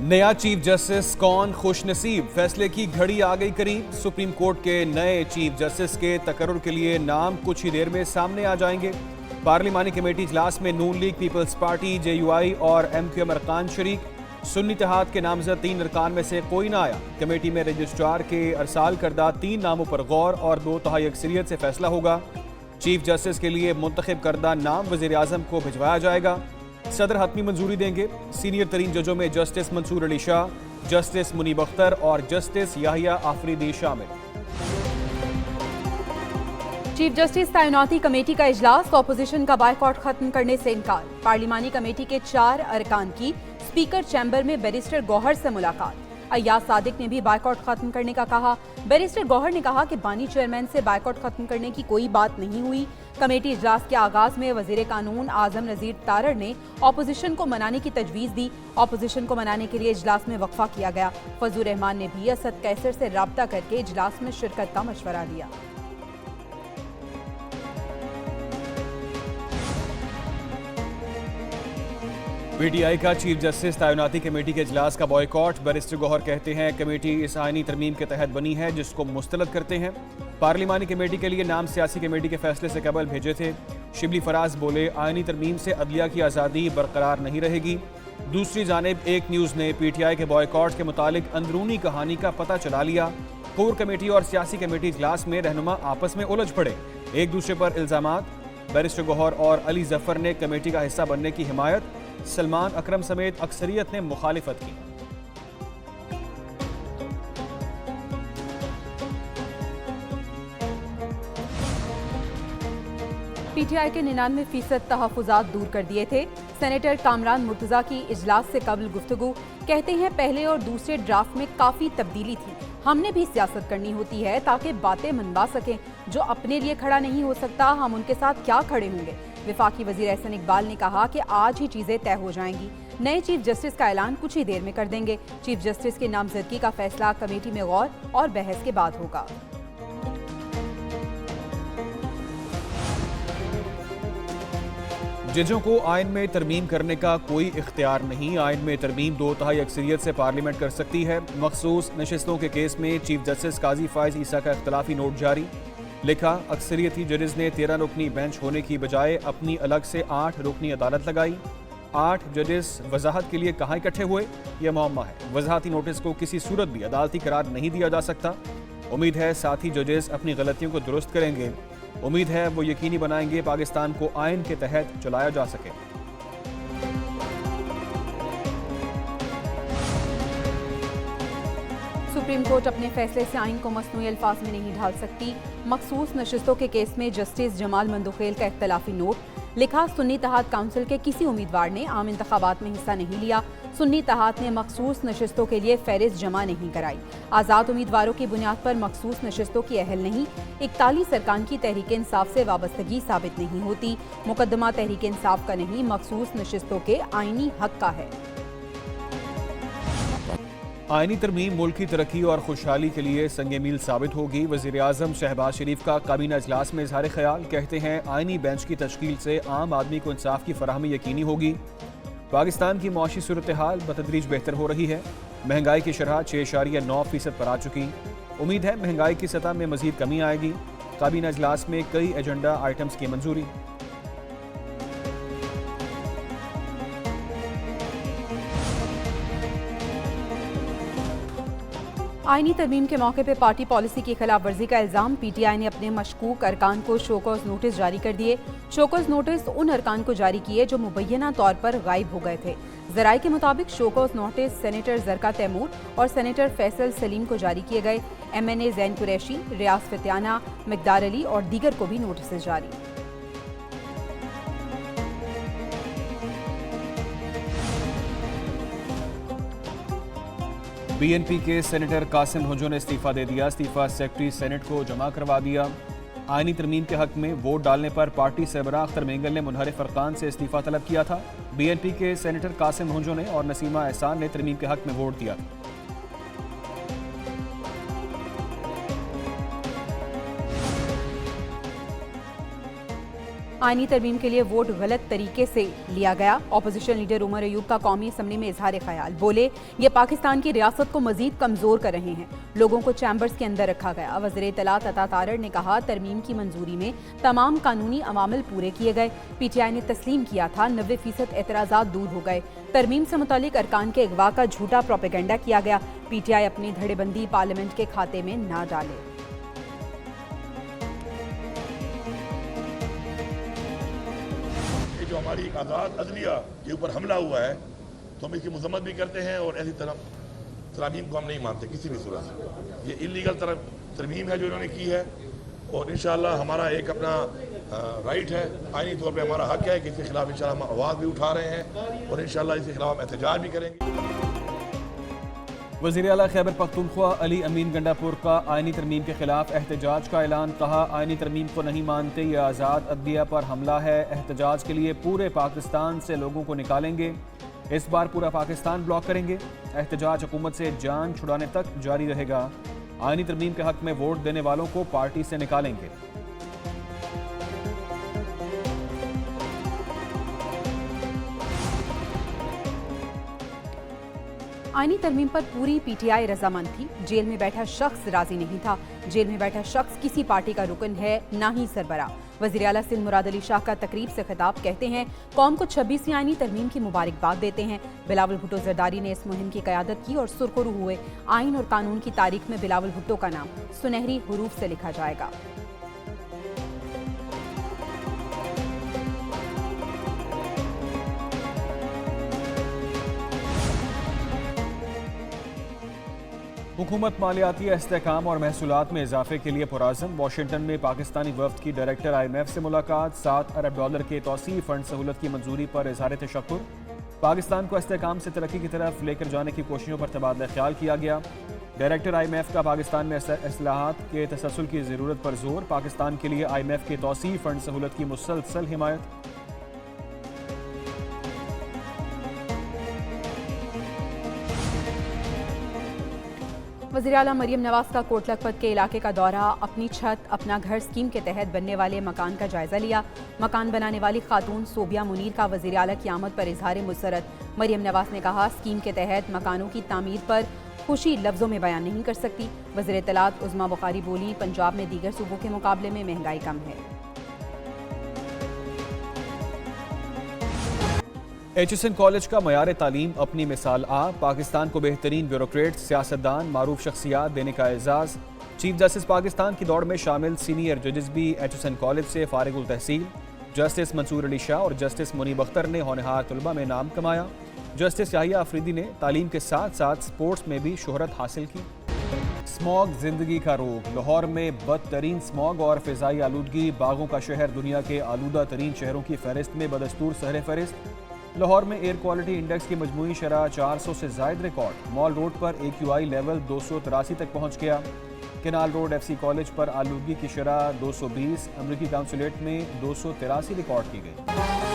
नया chief justice कौन खुशनसीब, फैसले की घड़ी आ गई करीब। सुप्रीम कोर्ट के नए चीफ जस्टिस के तकर्रुर के लिए नाम कुछ ही देर में सामने आ जाएंगे। पार्लिमानी कमेटी इजलास में नून लीग, पीपल्स पार्टी, जेयूआई और एमक्यूएम अरकान शरीक। सुन्नी इत्तेहाद के नामजद 3 अरकान में से कोई ना आया। कमेटी में रजिस्ट्रार के अरसाल करदा 3 नामों पर गौर और 2/3 अक्सरियत से फैसला होगा। चीफ जस्टिस के लिए मुंतखब करदा नाम वज़ीर आज़म को भिजवाया जाएगा। सदर हतमी मंजूरी देंगे। सीनियर तरीन जजों में जस्टिस मंसूर अली शाह, जस्टिस मुनीब अख्तर और जस्टिस याहिया आफरीदी शामिल। चीफ जस्टिस तैनाती कमेटी का इजलास, ऑपोजिशन का बायकॉट खत्म करने से इनकार। पार्लिमानी कमेटी के 4 अरकान की स्पीकर चैम्बर में बैरिस्टर गौहर से मुलाकात। अय्याज सादिक ने भी बायकॉट खत्म करने का कहा। बैरिस्टर गौहर ने कहा कि बानी चेयरमैन से बायकॉट खत्म करने की कोई बात नहीं हुई। कमेटी इजलास के आगाज में वजीर कानून आजम नजीर तारड़ ने ऑपोजिशन को मनाने की तजवीज़ दी। ऑपोजिशन को मनाने के लिए इजलास में वक्फा किया गया। फजलुर रहमान ने भी असद कैसर से राब्ता करके इजलास में शिरकत का मशवरा दिया। पीटीआई का चीफ जस्टिस तैनाती कमेटी के इजलास का बॉयकॉट। बैरिस्टर गौहर कहते हैं कमेटी इस आईनी तरमीम के तहत बनी है जिसको मुस्तरद करते हैं। पार्लिमानी कमेटी के लिए नाम सियासी कमेटी के फैसले से कबल भेजे थे। शिबली फराज बोले आईनी तरमीम से अदलिया की आज़ादी बरकरार नहीं रहेगी। दूसरी जानिब एक न्यूज़ ने पीटीआई के बॉयकॉट के मुतालिक अंदरूनी कहानी का पता चला लिया। कोर कमेटी और सियासी कमेटी इजलास में रहनुमा आपस में उलझ पड़े, एक दूसरे पर इल्जामात। बैरिस्टर गौहर और अली जफर ने कमेटी का हिस्सा बनने की हिमायत। सलमान अकरम समेत अक्सरियत ने मुखालिफत की। पीटीआई के 99% तहफ़्फ़ुज़ात दूर कर दिए थे। सेनेटर कामरान मुर्तज़ा की इजलास से कबल गुफ्तगू। कहते हैं पहले और दूसरे ड्राफ्ट में काफ़ी तब्दीली थी। हमने भी सियासत करनी होती है ताकि बातें मनवा सकें। जो अपने लिए खड़ा नहीं हो सकता, हम उनके साथ क्या खड़े होंगे। विफाकी वज़ीर एहसन इकबाल ने कहा कि आज ही चीज़ें तय हो जाएंगी। नए चीफ जस्टिस का ऐलान कुछ ही देर में कर देंगे। चीफ जस्टिस की नामजदगी का फैसला कमेटी में गौर और बहस के बाद होगा। जजों को आइन में तरमीम करने का कोई इख्तियार नहीं। आइन में तरमीम 2/3 अक्सरियत से पार्लियामेंट कर सकती है। मखसूस नशिस्तों के केस में चीफ जस्टिस काजी फायज ईसा का इख्तलाफी नोट जारी। लिखा, अक्सरियती जजेस ने 13 रुकनी बेंच होने की बजाय अपनी अलग से 8 रुकनी अदालत लगाई। 8 जजेस वजाहत के लिए कहाँ इकट्ठे हुए, यह मौमा है। वजाहती नोटिस को किसी सूरत भी अदालती करार नहीं दिया जा सकता। उम्मीद है साथी जजेस अपनी गलतियों को दुरुस्त करेंगे। उम्मीद है वो यकीनी बनाएंगे पाकिस्तान को आइन के तहत चलाया जा सके। सुप्रीम कोर्ट अपने फैसले से आइन को मसनूई अल्फाज में नहीं ढाल सकती। मखसूस नशिस्तों के केस में जस्टिस जमाल मंदुखेल का इख्तलाफी नोट। लिखा, सुन्नी इत्तेहाद काउंसिल के किसी उम्मीदवार ने आम इंतखाबात में हिस्सा नहीं लिया। सुन्नी इत्तेहाद ने मखसूस नशिस्तों के लिए फहरिस्त जमा नहीं कराई। आज़ाद उम्मीदवारों की बुनियाद पर मखसूस नशिस्तों की अहल नहीं। 41 अरकान की तहरीक इंसाफ से वाबस्तगी साबित नहीं होती। मुकदमा तहरीक इंसाफ का नहीं, मखसूस नशिस्तों के आइनी हक का है। आइनी तरमीम मुल्क की तरक्की और खुशहाली के लिए संगे मील साबित होगी। वज़ीर आज़म शहबाज शरीफ का काबीना इजलास में इजहार ख्याल। कहते हैं आइनी बेंच की तश्कील से आम आदमी को इंसाफ की फराहमी यकीनी होगी। पाकिस्तान की मौशी सूरत हाल बतदरीज बेहतर हो रही है। महंगाई की शरह 6.9% पर आ चुकी। उम्मीद है महंगाई की सतह में मजीद कमी आएगी। काबीना इजलास में कई एजेंडा आइटम्स की मंजूरी। आईनी तरमीम के मौके पर पार्टी पॉलिसी की खिलाफ वर्जी का इल्जाम। पीटीआई ने अपने मशकूक अरकान को शोकॉज नोटिस जारी कर दिए। शोकॉज नोटिस उन अरकान को जारी किए जो मुबैना तौर पर गायब हो गए थे। जराये के मुताबिक शोकॉज नोटिस सेनेटर जरका तैमूर और सेनेटर फैसल सलीम को जारी किए गए। MNA जैन कुरैशी, रियाज फतियाना, मिकदार अली और दीगर को भी नोटिस जारी। BNP के सेनेटर कासिम हुजो ने इस्तीफा दे दिया। इस्तीफा सेक्रेटरी सेनेट को जमा करवा दिया। आइनी तरमीम के हक में वोट डालने पर पार्टी सरबराह अख्तर मेंगल ने मुनहरिफ अरकान से इस्तीफा तलब किया था। BNP के सेनेटर कासिम हुजो ने और नसीमा एहसान ने तरमीम के हक में वोट दिया था। आईनी तरमीम के लिए वोट गलत तरीके से लिया गया। ऑपोजिशन लीडर उमर अयूब का कौमी असम्बली में इजहार ख्याल, बोले ये पाकिस्तान की रियासत को मजीद कमजोर कर रहे हैं, लोगों को चैम्बर्स के अंदर रखा गया। वज़ीर इत्तलात अता तारड़ ने कहा तरमीम की मंजूरी में तमाम कानूनी अवामिल पूरे किए गए। PTI ने तस्लीम किया था 90% एतराज़ात दूर हो गए। तरमीम से मुतालिक अरकान के अगवा का झूठा प्रोपेगेंडा किया गया। PTI अपनी धड़ेबंदी पार्लियामेंट के खाते में ना डाले। जो हमारी एक आज़ाद अदलिया के ऊपर हमला हुआ है तो हम इसकी मजम्मत भी करते हैं और ऐसी तरमीम को हम नहीं मानते किसी भी सूरत से। ये इलीगल तरमीम है जो इन्होंने की है और इंशाअल्लाह हमारा एक अपना राइट है, आईनी तौर पे हमारा हक है कि इसके खिलाफ इंशाअल्लाह हम आवाज़ भी उठा रहे हैं और इंशाअल्लाह इसके खिलाफ हम एहतजाज भी करेंगे। वज़ीर आला खैबर पख्तूनख्वा अली अमीन गंडापुर का आईनी तरमीम के खिलाफ एहतजाज का ऐलान। कहा आईनी तरमीम को नहीं मानते, ये आज़ाद अदलिया पर हमला है। एहतजाज के लिए पूरे पाकिस्तान से लोगों को निकालेंगे, इस बार पूरा पाकिस्तान ब्लॉक करेंगे। एहतजाज हुकूमत से जान छुड़ाने तक जारी रहेगा। आईनी तरमीम के हक में वोट देने वालों को पार्टी से निकालेंगे। आईनी तरमीम पर पूरी PTI रजामंद थी। जेल में बैठा शख्स राजी नहीं था। जेल में बैठा शख्स किसी पार्टी का रुकन है, ना ही सरबरा। वज़ीर आला सिंध मुराद अली शाह का तकरीब से खिताब, कहते हैं कौम को 26वीं आईनी तरमीम की मुबारकबाद देते हैं। बिलावल भुट्टो जरदारी ने इस मुहिम की क़यादत की और सुरखरू हुए। आइन और कानून की तारीख में बिलावल भुट्टो का नाम सुनहरी हरूफ से लिखा जाएगा। हुकूमत मालियाती इस्तेहकाम और महसूलात में इजाफे के लिए पुराज़म। वाशिंगटन में पाकिस्तानी वफ्द की डायरेक्टर IMF से मुलाकात। $7 अरब के तौसीई फंड सहूलत की मंजूरी पर इज़हार तशक्कुर। पाकिस्तान को इस्तेहकाम से तरक्की की तरफ लेकर जाने की कोशिशों पर तबादला ख्याल किया गया। डायरेक्टर IMF का पाकिस्तान में इस्लाहात के तसलसल की ज़रूरत पर जोर। पाकिस्तान के लिए IMF के तौसीई फंड सहूलत की मुसलसल हिमायत। वज़ीर आला मरियम नवाज का कोट लखपत के इलाके का दौरा। अपनी छत अपना घर स्कीम के तहत बनने वाले मकान का जायजा लिया। मकान बनाने वाली खातून सोबिया मुनीर का वज़ीर आला की आमद पर इजहार मुसरत। मरियम नवाज ने कहा स्कीम के तहत मकानों की तामीर पर खुशी लफ्ज़ों में बयान नहीं कर सकती। वज़ीर इत्तलात उज़मा बुखारी बोली पंजाब में दीगर सूबों के मुकाबले में महंगाई कम है। HSN कॉलेज का मयार तालीम अपनी मिसाल आ। पाकिस्तान को बेहतरीन ब्यूरोक्रेट, सियासतदान, मारूफ शख्सियात देने का एजाज़। चीफ जस्टिस पाकिस्तान की दौड़ में शामिल सीनियर जजेस भी HSN कॉलेज से फारिगुल तहसील। जस्टिस मंसूर अली शाह और जस्टिस मुनीब अख्तर ने होनहार तलबा में नाम कमाया। जस्टिस याहिया अफरीदी ने तालीम के साथ साथ स्पोर्ट्स में भी शोहरत हासिल की। स्मॉग जिंदगी का रोग। लाहौर में बदतरीन स्मॉग और फ़िज़ाई आलूदगी। बागों का शहर दुनिया के आलूदा तरीन शहरों की फहरिस्त में बदस्तूर सहरे फहरिस्त। लाहौर में एयर क्वालिटी इंडेक्स की मजमूई शरह 400 से ज़ायद रिकॉर्ड। मॉल रोड पर AQI लेवल 283 तक पहुँच गया। केनाल रोड FC कॉलेज पर आलूदगी की शरह 220, अमरीकी काउंसुलेट में 283 रिकॉर्ड की गई।